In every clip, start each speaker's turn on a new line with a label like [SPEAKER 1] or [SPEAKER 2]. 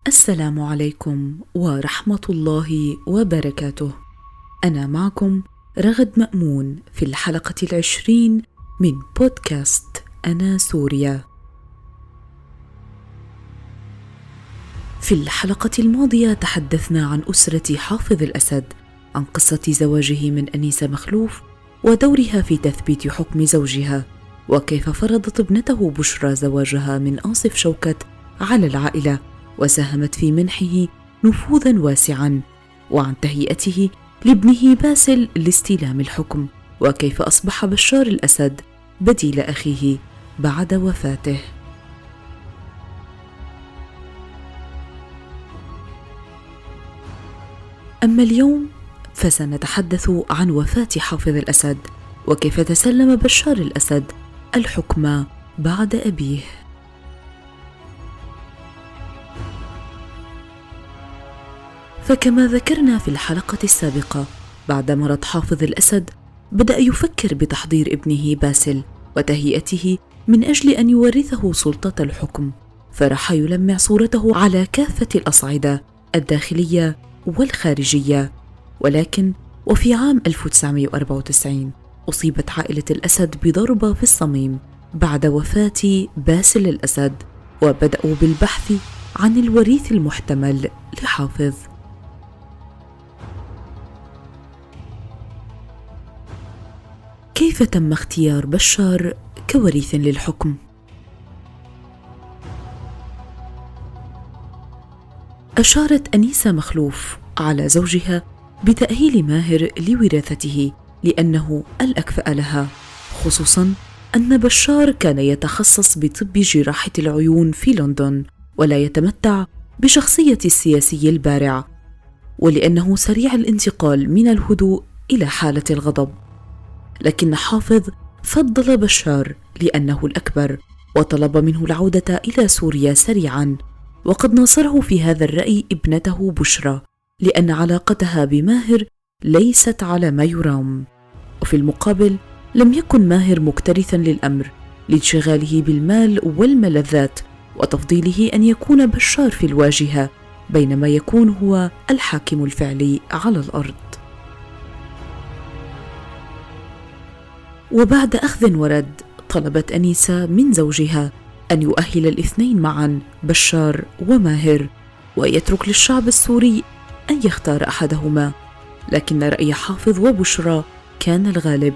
[SPEAKER 1] السلام عليكم ورحمة الله وبركاته. أنا معكم رغد مأمون في الحلقة 20 من بودكاست أنا سوريا. في الحلقة الماضية تحدثنا عن أسرة حافظ الأسد، عن قصة زواجه من أنيسة مخلوف ودورها في تثبيت حكم زوجها، وكيف فرضت ابنته بشرى زواجها من آصف شوكت على العائلة وساهمت في منحه نفوذا واسعا، وعن تهيئته لابنه باسل لاستلام الحكم، وكيف أصبح بشار الأسد بديل أخيه بعد وفاته. أما اليوم فسنتحدث عن وفاة حافظ الأسد، وكيف تسلم بشار الأسد الحكم بعد أبيه. فكما ذكرنا في الحلقة السابقة، بعد مرض حافظ الأسد بدأ يفكر بتحضير ابنه باسل وتهيئته من أجل أن يورثه سلطة الحكم، فراح يلمع صورته على كافة الأصعدة الداخلية والخارجية. ولكن وفي عام 1994 أصيبت عائلة الأسد بضربة في الصميم بعد وفاة باسل الأسد، وبدأوا بالبحث عن الوريث المحتمل لحافظ. كيف تم اختيار بشار كوريث للحكم؟ أشارت أنيسة مخلوف على زوجها بتأهيل ماهر لوراثته لأنه الأكفأ لها، خصوصاً أن بشار كان يتخصص بطب جراحة العيون في لندن، ولا يتمتع بشخصية السياسي البارع، ولأنه سريع الانتقال من الهدوء إلى حالة الغضب. لكن حافظ فضل بشار لأنه الأكبر، وطلب منه العودة إلى سوريا سريعاً، وقد ناصره في هذا الرأي ابنته بشرى لأن علاقتها بماهر ليست على ما يرام. وفي المقابل لم يكن ماهر مكترثاً للأمر لانشغاله بالمال والملذات، وتفضيله أن يكون بشار في الواجهة بينما يكون هو الحاكم الفعلي على الأرض. وبعد أخذ ورد طلبت أنيسة من زوجها أن يؤهل الاثنين معا بشار وماهر، ويترك للشعب السوري أن يختار أحدهما، لكن رأي حافظ وبشرى كان الغالب.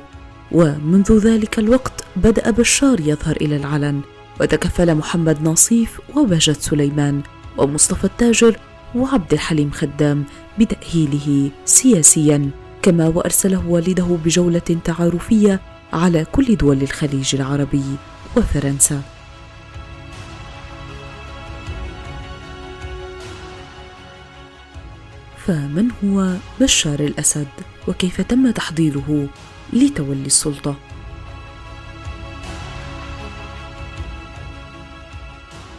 [SPEAKER 1] ومنذ ذلك الوقت بدأ بشار يظهر إلى العلن، وتكفل محمد ناصيف وبهجت سليمان ومصطفى التاجر وعبد الحليم خدام بتأهيله سياسيا، كما وأرسله والده بجولة تعارفية على كل دول الخليج العربي وفرنسا. فمن هو بشار الأسد وكيف تم تحضيره لتولي السلطة؟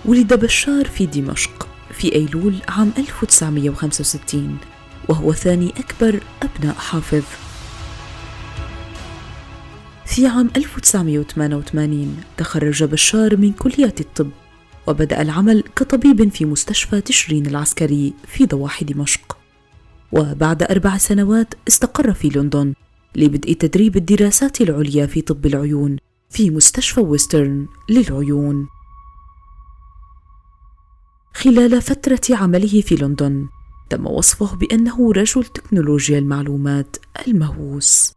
[SPEAKER 1] ولد بشار في دمشق في أيلول عام 1965، وهو ثاني أكبر أبناء حافظ. في عام 1988 تخرج بشار من كلية الطب، وبدأ العمل كطبيب في مستشفى تشرين العسكري في ضواحي دمشق، وبعد 4 سنوات استقر في لندن لبدء تدريب الدراسات العليا في طب العيون في مستشفى ويسترن للعيون. خلال فترة عمله في لندن تم وصفه بأنه رجل تكنولوجيا المعلومات المهووس.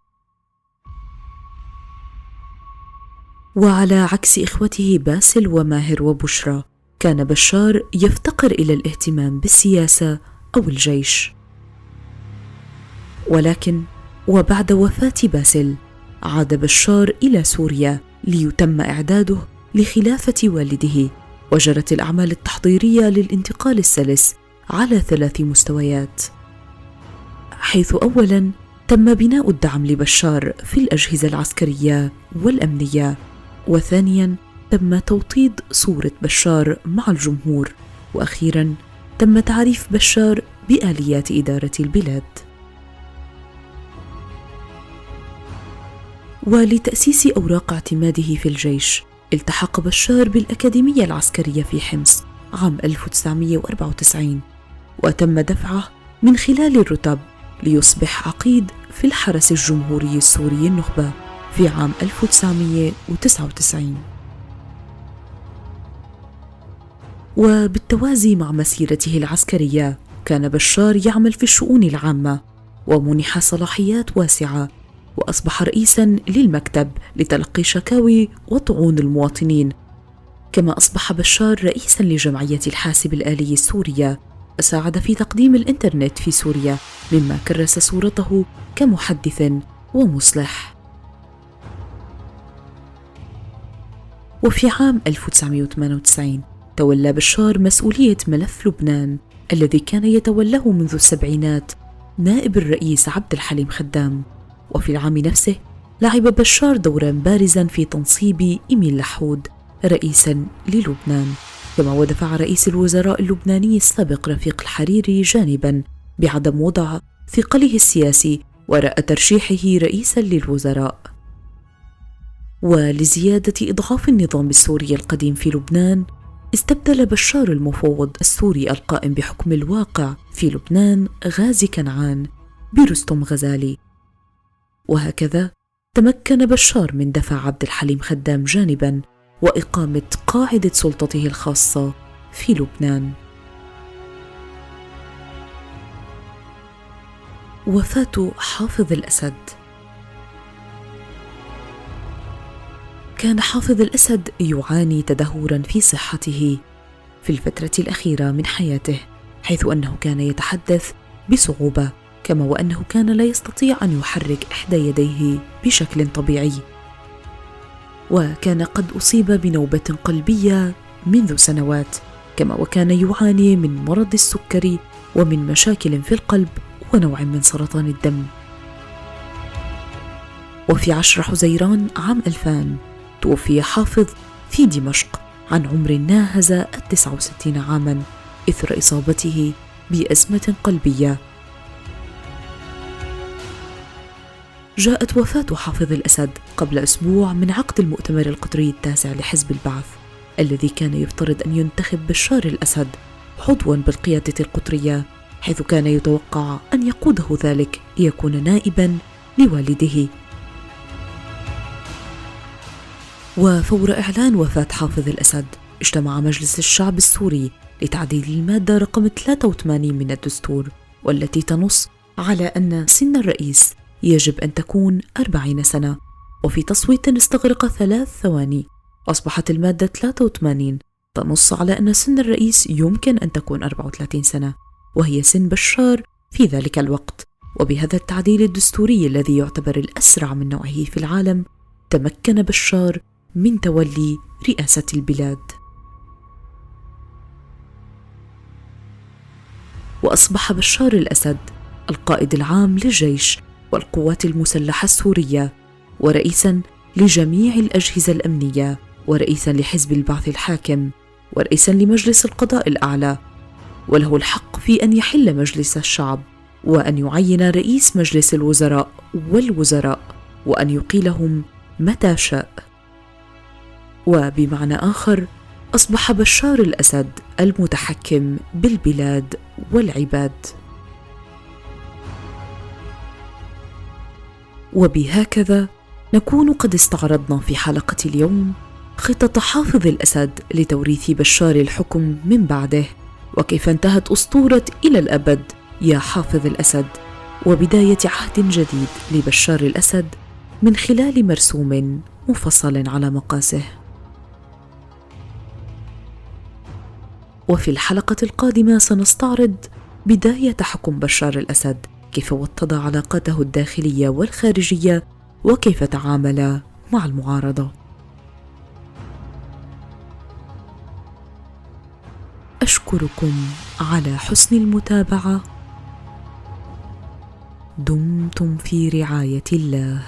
[SPEAKER 1] وعلى عكس إخوته باسل وماهر وبشرى، كان بشار يفتقر إلى الاهتمام بالسياسة أو الجيش. ولكن وبعد وفاة باسل عاد بشار إلى سوريا ليتم إعداده لخلافة والده، وجرت الأعمال التحضيرية للانتقال السلس على 3 مستويات، حيث أولاً تم بناء الدعم لبشار في الأجهزة العسكرية والأمنية، وثانياً تم توطيد صورة بشار مع الجمهور، وأخيراً تم تعريف بشار بآليات إدارة البلاد. ولتأسيس أوراق اعتماده في الجيش التحق بشار بالأكاديمية العسكرية في حمص عام 1994، وتم دفعه من خلال الرتب ليصبح عقيد في الحرس الجمهوري السوري النخبة في عام 1999. وبالتوازي مع مسيرته العسكرية كان بشار يعمل في الشؤون العامة، ومنح صلاحيات واسعة، وأصبح رئيساً للمكتب لتلقي شكاوي وطعون المواطنين. كما أصبح بشار رئيساً لجمعية الحاسب الآلي السورية، وساعد في تقديم الإنترنت في سوريا، مما كرس صورته كمحدث ومصلح. وفي عام 1998 تولى بشار مسؤولية ملف لبنان الذي كان يتولاه منذ السبعينات نائب الرئيس عبد الحليم خدام. وفي العام نفسه لعب بشار دورا بارزا في تنصيب إيميل لحود رئيسا للبنان، كما ودفع رئيس الوزراء اللبناني السابق رفيق الحريري جانبا بعدم وضع ثقله السياسي وراء ترشيحه رئيسا للوزراء. ولزيادة إضعاف النظام السوري القديم في لبنان، استبدل بشار المفوض السوري القائم بحكم الواقع في لبنان غازي كنعان برستم غزالي. وهكذا تمكن بشار من دفع عبد الحليم خدام جانبا وإقامة قاعدة سلطته الخاصة في لبنان. وفاة حافظ الأسد. كان حافظ الأسد يعاني تدهورا في صحته في الفترة الأخيرة من حياته، حيث أنه كان يتحدث بصعوبة، كما وأنه كان لا يستطيع أن يحرك إحدى يديه بشكل طبيعي. وكان قد أصيب بنوبة قلبية منذ سنوات، كما وكان يعاني من مرض السكري ومن مشاكل في القلب ونوع من سرطان الدم. وفي 10 حزيران عام 2000 توفي حافظ في دمشق عن عمر ناهز 69 عاما إثر إصابته بأزمة قلبية. جاءت وفاة حافظ الأسد قبل أسبوع من عقد المؤتمر القطري التاسع لحزب البعث، الذي كان يفترض أن ينتخب بشار الأسد عضوا بالقيادة القطرية، حيث كان يتوقع أن يقوده ذلك ليكون نائبا لوالده. وفور إعلان وفاة حافظ الأسد، اجتمع مجلس الشعب السوري لتعديل المادة رقم 83 من الدستور، والتي تنص على أن سن الرئيس يجب أن تكون 40 سنة. وفي تصويت استغرق 3 ثواني أصبحت المادة 83 تنص على أن سن الرئيس يمكن أن تكون 34 سنة، وهي سن بشار في ذلك الوقت. وبهذا التعديل الدستوري الذي يعتبر الأسرع من نوعه في العالم، تمكن بشار من تولي رئاسة البلاد. وأصبح بشار الأسد القائد العام للجيش والقوات المسلحة السورية، ورئيساً لجميع الأجهزة الأمنية، ورئيساً لحزب البعث الحاكم، ورئيساً لمجلس القضاء الأعلى، وله الحق في أن يحل مجلس الشعب، وأن يعين رئيس مجلس الوزراء والوزراء، وأن يقيلهم متى شاء. وبمعنى آخر، أصبح بشار الأسد المتحكم بالبلاد والعباد. وبهكذا نكون قد استعرضنا في حلقة اليوم خطة حافظ الأسد لتوريث بشار الحكم من بعده، وكيف انتهت أسطورة إلى الأبد يا حافظ الأسد، وبداية عهد جديد لبشار الأسد من خلال مرسوم مفصل على مقاسه. وفي الحلقة القادمة سنستعرض بداية حكم بشار الأسد، كيف وطد علاقاته الداخلية والخارجية، وكيف تعامل مع المعارضة. أشكركم على حسن المتابعة. دمتم في رعاية الله.